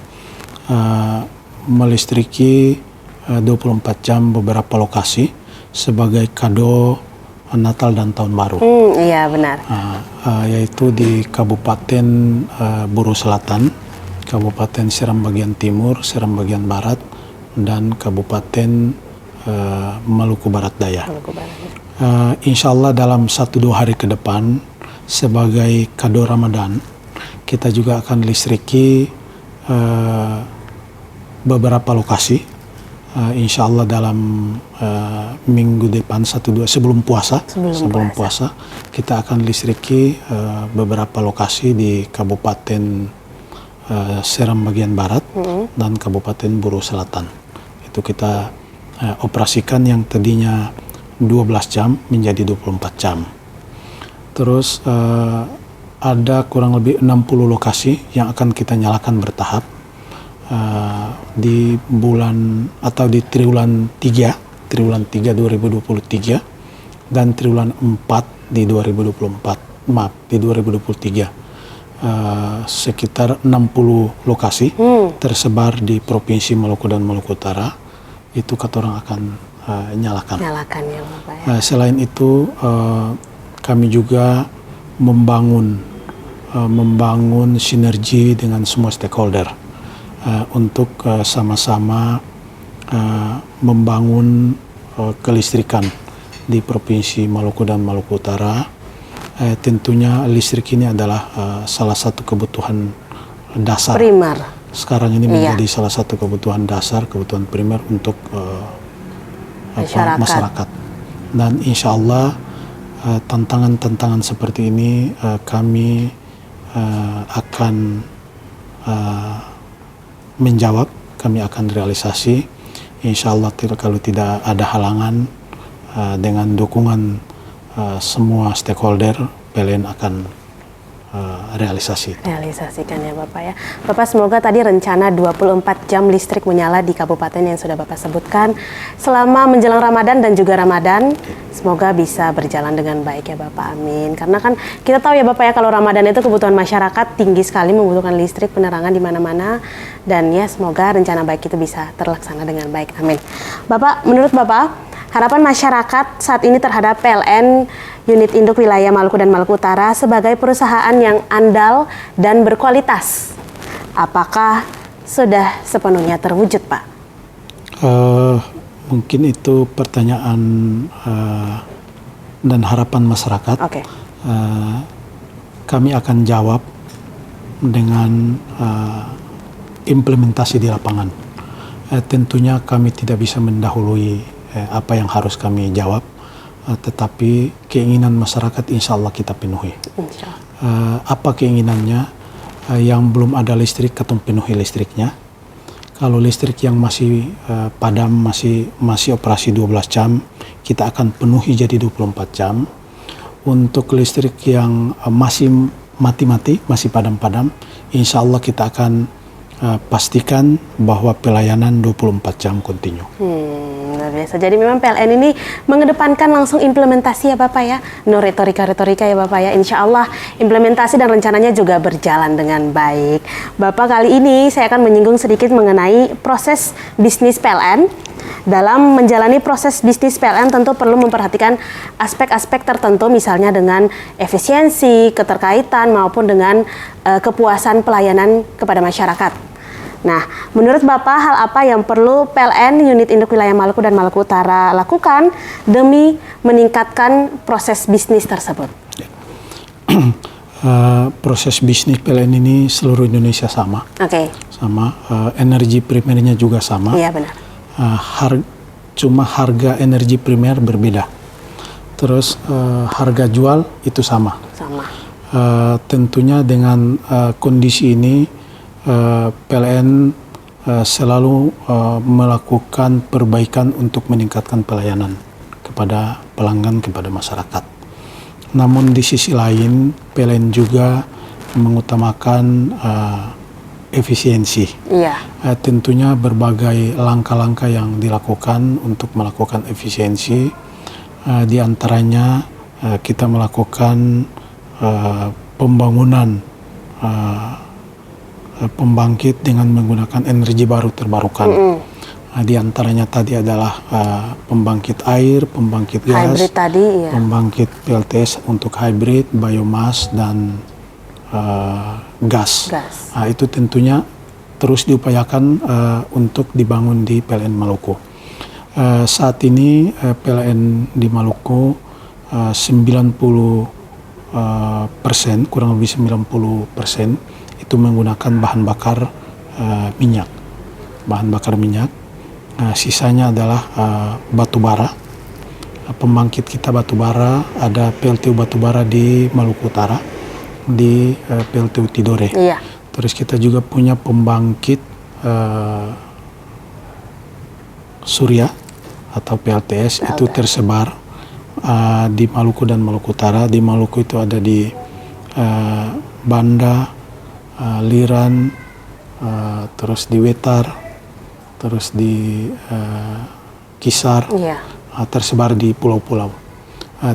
melistriki 24 jam beberapa lokasi sebagai kado Natal dan Tahun Baru. Iya benar. Yaitu di Kabupaten Buru Selatan, Kabupaten Seram bagian Timur, Seram bagian Barat, dan Kabupaten Maluku Barat Daya. Insya Allah dalam 1-2 hari ke depan sebagai kado Ramadan kita juga akan listriki beberapa lokasi. Insya Allah dalam minggu depan 1-2 sebelum puasa kita akan listriki beberapa lokasi di Kabupaten Seram bagian Barat dan Kabupaten Buru Selatan. Itu kita operasikan yang tadinya 12 jam menjadi 24 jam. Terus ada kurang lebih 60 lokasi yang akan kita nyalakan bertahap di bulan atau di triwulan 3 2023 dan triwulan 4 di 2023. Sekitar 60 lokasi tersebar di Provinsi Maluku dan Maluku Utara. Itu katorang akan nyalakan ya Bapak ya. Selain itu kami juga membangun sinergi dengan semua stakeholder untuk sama-sama membangun kelistrikan di Provinsi Maluku dan Maluku Utara. Tentunya listrik ini adalah salah satu kebutuhan dasar primer. Sekarang ini menjadi salah satu kebutuhan dasar, kebutuhan primer untuk masyarakat. Dan insya Allah tantangan-tantangan seperti ini kami akan menjawab, kami akan realisasi. Insya Allah kalau tidak ada halangan dengan dukungan semua stakeholder, PLN akan realisasikan ya Bapak ya. Bapak, semoga tadi rencana 24 jam listrik menyala di kabupaten yang sudah Bapak sebutkan selama menjelang Ramadan dan juga Ramadan, semoga bisa berjalan dengan baik ya Bapak. Amin. Karena kan kita tahu ya Bapak ya, kalau Ramadan itu kebutuhan masyarakat tinggi sekali, membutuhkan listrik, penerangan di mana-mana, dan ya semoga rencana baik itu bisa terlaksana dengan baik. Amin. Bapak, menurut Bapak, harapan masyarakat saat ini terhadap PLN Unit Induk Wilayah Maluku dan Maluku Utara sebagai perusahaan yang andal dan berkualitas, apakah sudah sepenuhnya terwujud, Pak? Mungkin itu pertanyaan dan harapan masyarakat. Oke. Kami akan jawab dengan implementasi di lapangan. Tentunya kami tidak bisa mendahului apa yang harus kami jawab. Tetapi keinginan masyarakat insya Allah kita penuhi. Apa keinginannya? Yang belum ada listrik, kita penuhi listriknya. Kalau listrik yang masih padam, masih operasi 12 jam, kita akan penuhi jadi 24 jam. Untuk listrik yang masih mati-mati, masih padam-padam, insya Allah kita akan pastikan bahwa pelayanan 24 jam kontinu. Luar biasa. Jadi memang PLN ini mengedepankan langsung implementasi ya Bapak ya. No retorika-retorika ya Bapak ya. Insya Allah implementasi dan rencananya juga berjalan dengan baik. Bapak, kali ini saya akan menyinggung sedikit mengenai proses bisnis PLN dalam menjalani proses bisnis PLN tentu perlu memperhatikan aspek-aspek tertentu, misalnya dengan efisiensi, keterkaitan, maupun dengan kepuasan pelayanan kepada masyarakat. Nah, menurut Bapak, hal apa yang perlu PLN Unit Induk Wilayah Maluku dan Maluku Utara lakukan demi meningkatkan proses bisnis tersebut? Proses bisnis PLN ini seluruh Indonesia sama. Oke. Sama, energi primernya juga sama. Iya, benar. Cuma harga energi primer berbeda. Terus harga jual itu sama. Sama. Tentunya dengan kondisi ini PLN selalu melakukan perbaikan untuk meningkatkan pelayanan kepada pelanggan, kepada masyarakat. Namun di sisi lain PLN juga mengutamakan efisiensi. Iya. Tentunya berbagai langkah-langkah yang dilakukan untuk melakukan efisiensi. Di antaranya kita melakukan pembangunan pembangkit dengan menggunakan energi baru terbarukan. Di antaranya tadi adalah pembangkit air, pembangkit gas, Hybrid tadi, ya. pembangkit PLTS untuk hybrid, biomas, dan gas. Itu tentunya terus diupayakan untuk dibangun di PLN Maluku. Saat ini PLN di Maluku 90%, kurang lebih 90% itu menggunakan bahan bakar minyak. Bahan bakar minyak. Sisanya adalah batu bara. Pembangkit kita batu bara, ada PLTU batu bara di Maluku Utara, di PLTU Tidore. Iya. Terus kita juga punya pembangkit surya atau PLTS itu tersebar di Maluku dan Maluku Utara. Di Maluku itu ada di Banda, Liran, terus di Wetar, terus di Kisar, tersebar di pulau-pulau.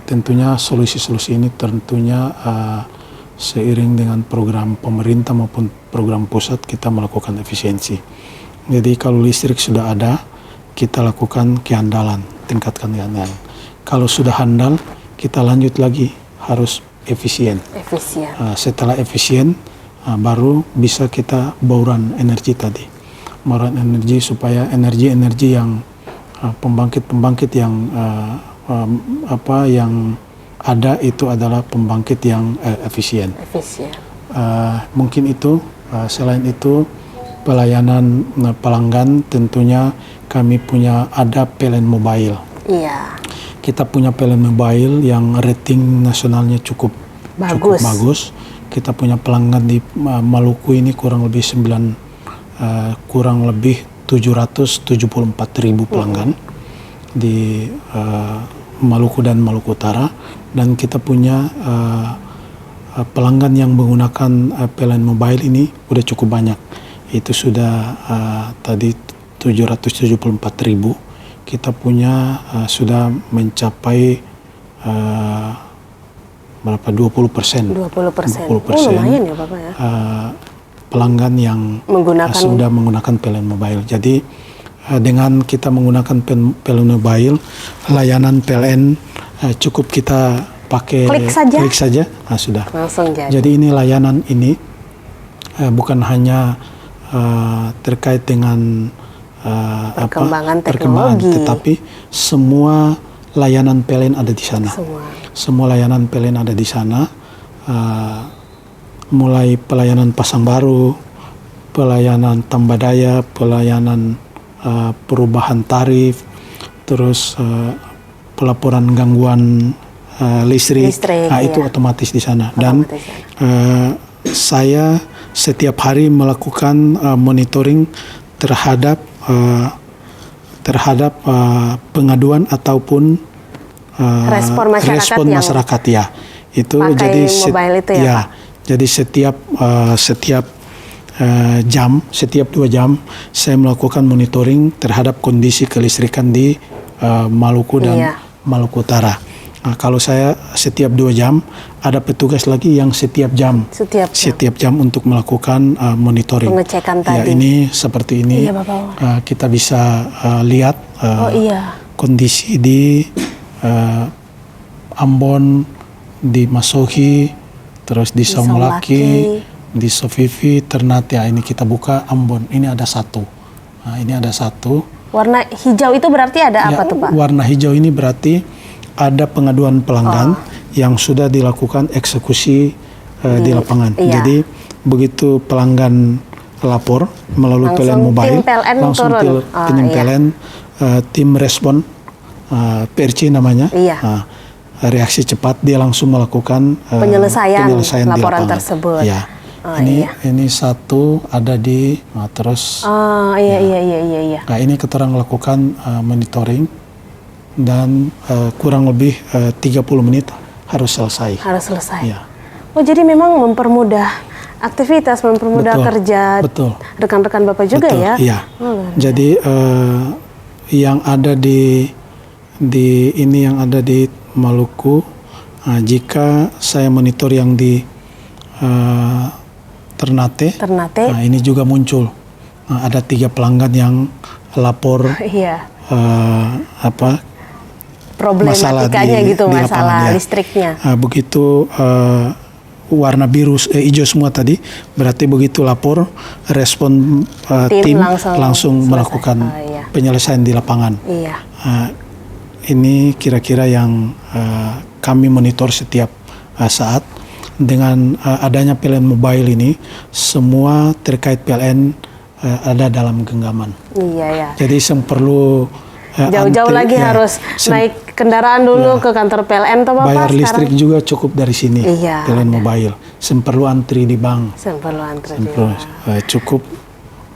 Tentunya solusi-solusi ini tentunya seiring dengan program pemerintah maupun program pusat kita melakukan efisiensi. Jadi kalau listrik sudah ada, kita lakukan kehandalan, tingkatkan kehandalan. Kalau sudah handal, kita lanjut lagi, harus efisien. Setelah efisien, baru bisa kita bauran energi tadi. Bauran energi supaya energi-energi yang pembangkit-pembangkit yang yang ada itu adalah pembangkit yang efisien. Mungkin itu. Selain itu pelayanan pelanggan, tentunya kami punya ada PLN Mobile. Iya. Kita punya PLN Mobile yang rating nasionalnya cukup bagus. Kita punya pelanggan di Maluku ini kurang lebih 774.000 pelanggan di Maluku dan Maluku Utara, dan kita punya pelanggan yang menggunakan PLN Mobile ini udah cukup banyak. Itu sudah tadi 774.000. Kita punya sudah mencapai berapa 20%. 20%. Lumayan ya Bapak ya. Pelanggan yang sudah menggunakan PLN Mobile. Jadi dengan kita menggunakan PLN Mobile, layanan PLN cukup kita pakai klik saja, sudah. Langsung jadi. Jadi ini layanan ini bukan hanya terkait dengan perkembangan teknologi, tetapi semua layanan PLN ada di sana. Semua layanan PLN ada di sana, mulai pelayanan pasang baru, pelayanan tambah daya, pelayanan perubahan tarif, terus pelaporan gangguan listrik, itu otomatis di sana. Dan saya setiap hari melakukan monitoring terhadap pengaduan ataupun respon masyarakat ya. Itu jadi jadi setiap setiap 2 jam saya melakukan monitoring terhadap kondisi kelistrikan di Maluku dan Maluku Utara. Nah, kalau saya setiap 2 jam, ada petugas lagi yang setiap jam. Setiap jam untuk melakukan monitoring. Pengecekan ya, tadi. ini seperti ini. Iya, Bapak. Kita bisa lihat iya. kondisi di Ambon, di Masohi, terus di Saumlaki, di Sofifi, Ternate. Ini kita buka Ambon. Ini ada 1. Nah, ini ada 1. Warna hijau itu berarti ada apa tuh, Pak? Warna hijau ini berarti ada pengaduan pelanggan yang sudah dilakukan eksekusi di lapangan. Iya. Jadi begitu pelanggan lapor melalui PLN Mobile, tim PLN langsung turun. tim PLN, tim respon, PRC namanya. Iya. Reaksi cepat, dia langsung melakukan penyelesaian di laporan lapangan. tersebut. Ya. Ini 1 ada di terus. Iya. Nah, ini kita lakukan monitoring dan kurang lebih 30 menit harus selesai. Ya. Oh, jadi memang mempermudah aktivitas, mempermudah kerja rekan-rekan Bapak juga ya? Iya. Jadi yang ada di yang ada di Maluku, jika saya monitor yang di Ternate, nah ini juga muncul ada 3 pelanggan yang lapor problematikanya masalah listriknya. Begitu warna biru hijau semua tadi, berarti begitu lapor, respon tim langsung melakukan penyelesaian di lapangan. Ini kira-kira yang kami monitor setiap saat. Dengan adanya PLN Mobile ini, semua terkait PLN ada dalam genggaman. Jadi perlu jauh-jauh lagi harus naik kendaraan dulu ke kantor PLN atau Bapak bayar sekarang? Listrik juga cukup dari sini. PLN Mobile. Perlu antri di bank. Cukup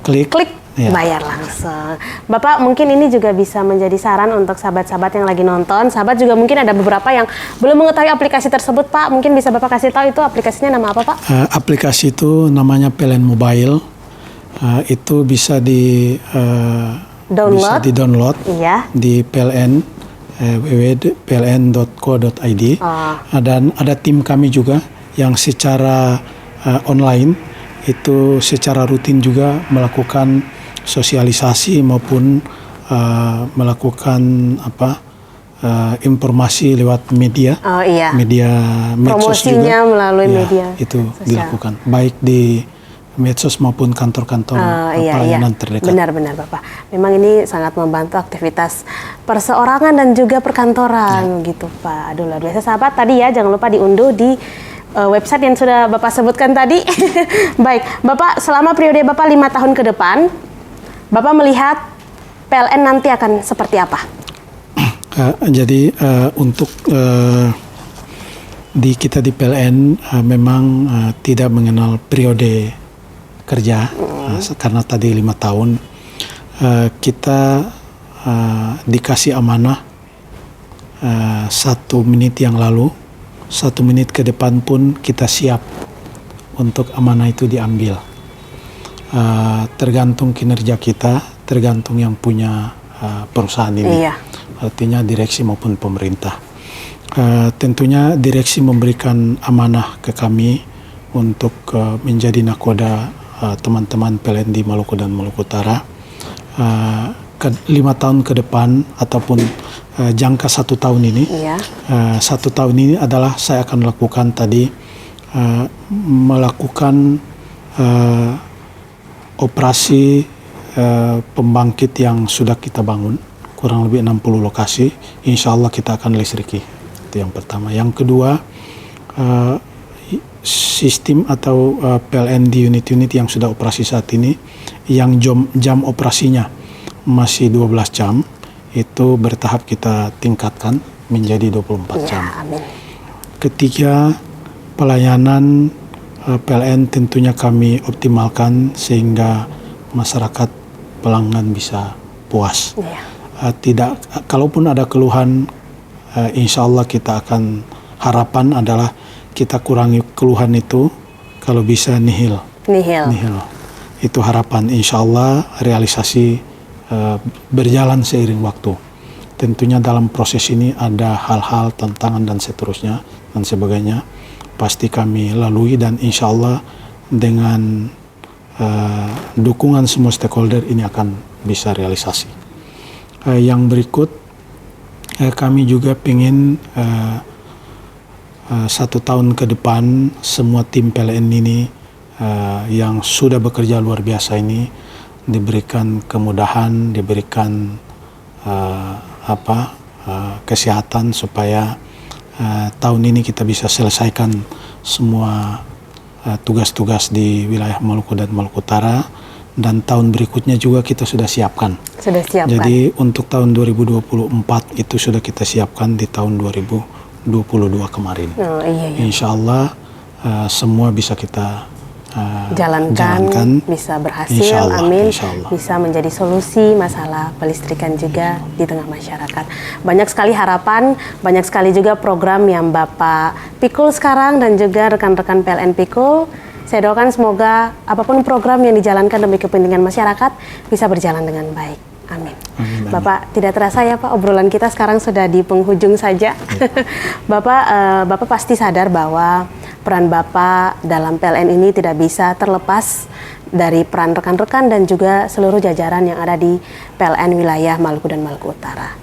klik bayar langsung. Bapak, mungkin ini juga bisa menjadi saran untuk sahabat-sahabat yang lagi nonton. Sahabat juga mungkin ada beberapa yang belum mengetahui aplikasi tersebut, Pak. Mungkin bisa Bapak kasih tahu itu aplikasinya nama apa, Pak? Aplikasi itu namanya PLN Mobile. Itu bisa di download di PLN www.pln.co.id. Dan ada tim kami juga yang secara online itu secara rutin juga melakukan sosialisasi maupun melakukan informasi lewat media, media medsos promosinya juga. Melalui media itu sosial. Dilakukan baik di medsos maupun kantor-kantor pelayanan terdekat. Benar Bapak. Memang ini sangat membantu aktivitas perseorangan dan juga perkantoran gitu Pak. Aduh, luar biasa sahabat. Tadi ya jangan lupa diunduh di website yang sudah Bapak sebutkan tadi. Baik, Bapak selama periode Bapak 5 tahun ke depan, Bapak melihat PLN nanti akan seperti apa? Jadi untuk kita di PLN memang tidak mengenal periode kerja karena tadi 5 tahun. Kita dikasih amanah 1 menit yang lalu, 1 menit ke depan pun kita siap untuk amanah itu diambil. Tergantung kinerja kita, tergantung yang punya perusahaan ini, artinya direksi maupun pemerintah. Tentunya direksi memberikan amanah ke kami untuk menjadi nakoda teman-teman PLN di Maluku dan Maluku Utara. 5 tahun ke depan ataupun jangka 1 tahun ini, 1 tahun ini adalah saya akan lakukan tadi melakukan operasi pembangkit yang sudah kita bangun, kurang lebih 60 lokasi. Insya Allah kita akan listriki. Itu yang pertama. Yang kedua, sistem atau PLN di unit-unit yang sudah operasi saat ini, yang jam operasinya masih 12 jam, itu bertahap kita tingkatkan menjadi 24 jam. Amin. Ketiga, pelayanan PLN tentunya kami optimalkan sehingga masyarakat pelanggan bisa puas. Kalaupun ada keluhan, insya Allah kita akan, harapan adalah kita kurangi keluhan itu, kalau bisa nihil. Itu harapan, insya Allah realisasi berjalan seiring waktu. tentunya dalam proses ini ada hal-hal, tantangan dan seterusnya dan sebagainya pasti kami lalui, dan insya Allah dengan dukungan semua stakeholder ini akan bisa realisasi. Yang berikut, kami juga ingin 1 tahun ke depan semua tim PLN ini yang sudah bekerja luar biasa ini diberikan kemudahan, diberikan kesehatan supaya tahun ini kita bisa selesaikan semua tugas-tugas di wilayah Maluku dan Maluku Utara, dan tahun berikutnya juga kita sudah siapkan. Sudah siapkan. Jadi untuk tahun 2024 itu sudah kita siapkan di tahun 2022 kemarin. Oh, iya. Insya Allah semua bisa kita jalankan, bisa berhasil, Insyaallah, amin, insyaallah. bisa menjadi solusi masalah pelistrikan juga di tengah masyarakat. Banyak sekali harapan, banyak sekali juga program yang Bapak pikul sekarang dan juga rekan-rekan PLN pikul. Saya doakan semoga apapun program yang dijalankan demi kepentingan masyarakat bisa berjalan dengan baik. Amin. Amin. Bapak, tidak terasa ya Pak, obrolan kita sekarang sudah di penghujung saja. Bapak pasti sadar bahwa peran Bapak dalam PLN ini tidak bisa terlepas dari peran rekan-rekan dan juga seluruh jajaran yang ada di PLN wilayah Maluku dan Maluku Utara.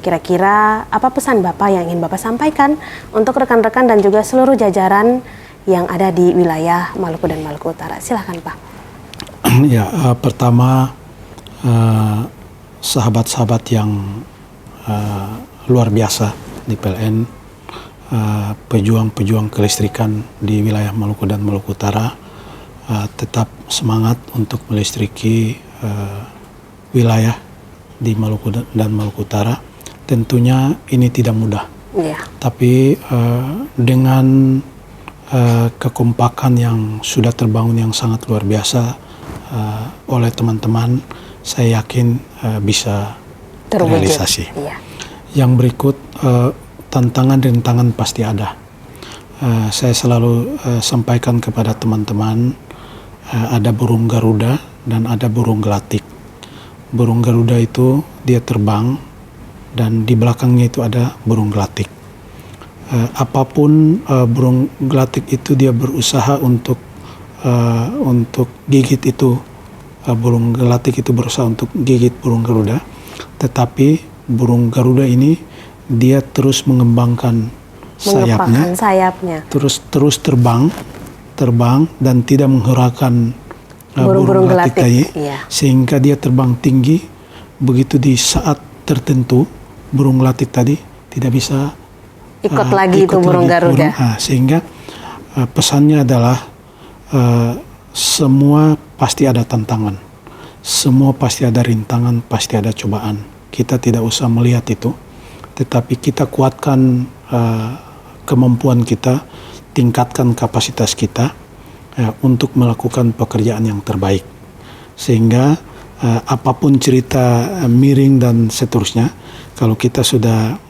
Kira-kira apa pesan Bapak yang ingin Bapak sampaikan untuk rekan-rekan dan juga seluruh jajaran yang ada di wilayah Maluku dan Maluku Utara? Silahkan Pak. Ya, pertama sahabat-sahabat yang luar biasa di PLN, pejuang-pejuang kelistrikan di wilayah Maluku dan Maluku Utara, tetap semangat untuk melistriki wilayah di Maluku dan Maluku Utara. Tentunya ini tidak mudah, tapi dengan kekompakan yang sudah terbangun yang sangat luar biasa oleh teman-teman, saya yakin bisa terrealisasi. Yang berikut, tantangan dan rintangan pasti ada. Saya selalu sampaikan kepada teman-teman, ada burung Garuda dan ada burung gelatik. Burung Garuda itu dia terbang dan di belakangnya itu ada burung gelatik. Apapun burung gelatik itu dia berusaha untuk gigit itu, burung gelatik itu berusaha untuk gigit burung Garuda, tetapi burung Garuda ini dia terus mengembangkan sayapnya, terus terbang dan tidak menghiraukan burung gelatik tadi, sehingga dia terbang tinggi. Begitu di saat tertentu burung gelatik tadi tidak bisa ikut lagi itu burung Garuda. Sehingga pesannya adalah semua pasti ada tantangan, semua pasti ada rintangan, pasti ada cobaan. Kita tidak usah melihat itu, tetapi kita kuatkan kemampuan kita, tingkatkan kapasitas kita untuk melakukan pekerjaan yang terbaik. Sehingga apapun cerita miring dan seterusnya, kalau kita sudah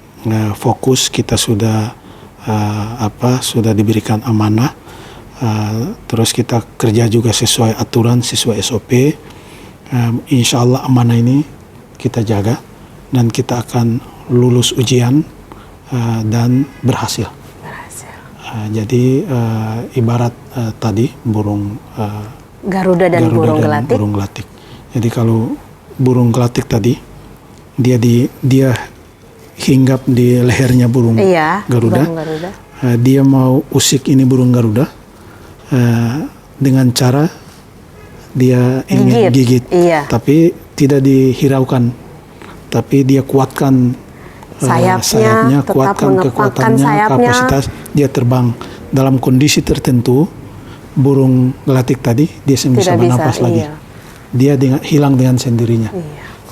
fokus, kita sudah sudah diberikan amanah, terus kita kerja juga sesuai aturan, sesuai SOP, insya Allah amanah ini kita jaga dan kita akan lulus ujian dan berhasil. Jadi ibarat tadi burung Garuda dan burung gelatik. Jadi kalau burung gelatik tadi dia hinggap di lehernya burung Garuda. Dia mau usik ini burung Garuda dengan cara dia ingin gigit. Tapi tidak dihiraukan, tapi dia kuatkan sayapnya, kuatkan kekuatannya, kapasitas, dia terbang. Dalam kondisi tertentu burung gelatik tadi dia bisa bernapas lagi. Dia hilang dengan sendirinya.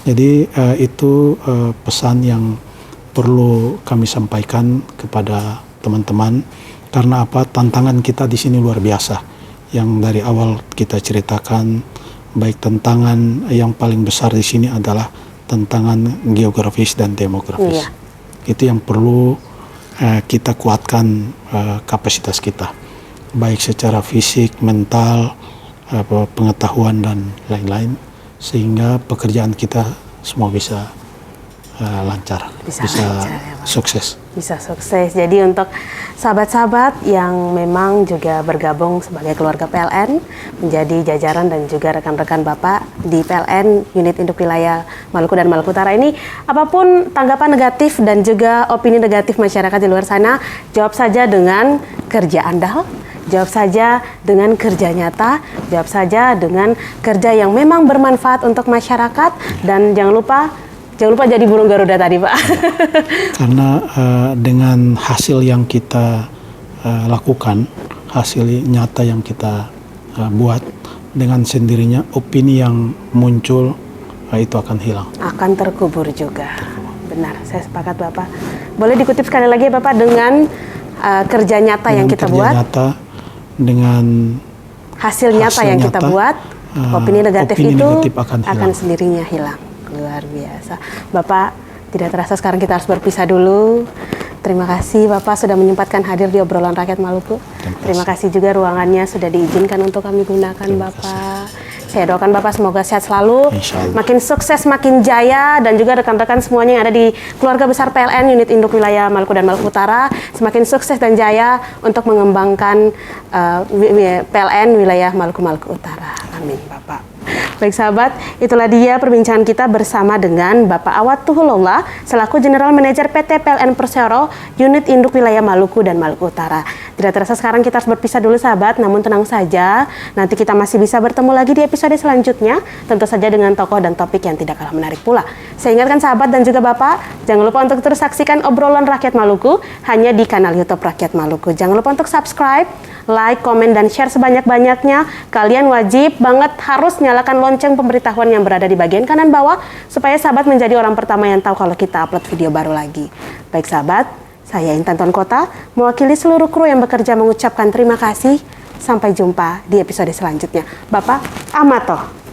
Jadi itu pesan yang perlu kami sampaikan kepada teman-teman, karena apa, tantangan kita di sini luar biasa. Yang dari awal kita ceritakan, baik tantangan yang paling besar di sini adalah tantangan geografis dan demografis. Itu yang perlu kita kuatkan kapasitas kita, baik secara fisik, mental, pengetahuan dan lain-lain, sehingga pekerjaan kita semua bisa lancar, Bisa bisa lancar ya, Pak. sukses. Bisa sukses. Jadi untuk sahabat-sahabat yang memang juga bergabung sebagai keluarga PLN, menjadi jajaran dan juga rekan-rekan Bapak di PLN Unit Induk Wilayah Maluku dan Maluku Utara ini, apapun tanggapan negatif dan juga opini negatif masyarakat di luar sana, jawab saja dengan kerja andal, jawab saja dengan kerja nyata, jawab saja dengan kerja yang memang bermanfaat untuk masyarakat, dan jangan lupa jadi burung Garuda tadi, Pak. Karena dengan hasil yang kita lakukan, hasil nyata yang kita buat, dengan sendirinya opini yang muncul itu akan hilang. Akan terkubur juga. Benar, saya sepakat Bapak. Boleh dikutip sekali lagi ya Bapak, dengan kerja nyata yang kita kerja buat, nyata, dengan hasil nyata yang kita nyata, buat, opini negatif opini itu negatif akan hilang. sendirinya hilang. Luar biasa. Bapak, tidak terasa sekarang kita harus berpisah dulu. Terima kasih Bapak sudah menyempatkan hadir di obrolan rakyat Maluku. Terima kasih juga ruangannya sudah diizinkan untuk kami gunakan Bapak. Saya doakan Bapak semoga sehat selalu, makin sukses, makin jaya, dan juga rekan-rekan semuanya yang ada di keluarga besar PLN Unit Induk Wilayah Maluku dan Maluku Utara semakin sukses dan jaya untuk mengembangkan PLN Wilayah Maluku Utara. Amin Bapak. Baik sahabat, itulah dia perbincangan kita bersama dengan Bapak Awad Tuhulullah selaku General Manager PT PLN Persero Unit Induk Wilayah Maluku dan Maluku Utara. Tidak terasa sekarang kita harus berpisah dulu sahabat, namun tenang saja, nanti kita masih bisa bertemu lagi di episode selanjutnya, tentu saja dengan tokoh dan topik yang tidak kalah menarik pula. Saya ingatkan sahabat dan juga Bapak, jangan lupa untuk terus saksikan obrolan Rakyat Maluku hanya di kanal YouTube Rakyat Maluku. Jangan lupa untuk subscribe, like, komen, dan share sebanyak-banyaknya. Kalian wajib banget harus nyalakan lonceng pemberitahuan yang berada di bagian kanan bawah supaya sahabat menjadi orang pertama yang tahu kalau kita upload video baru lagi. Baik sahabat, saya Intan Tuan Kota mewakili seluruh kru yang bekerja mengucapkan terima kasih. Sampai jumpa di episode selanjutnya. Bapak Amato.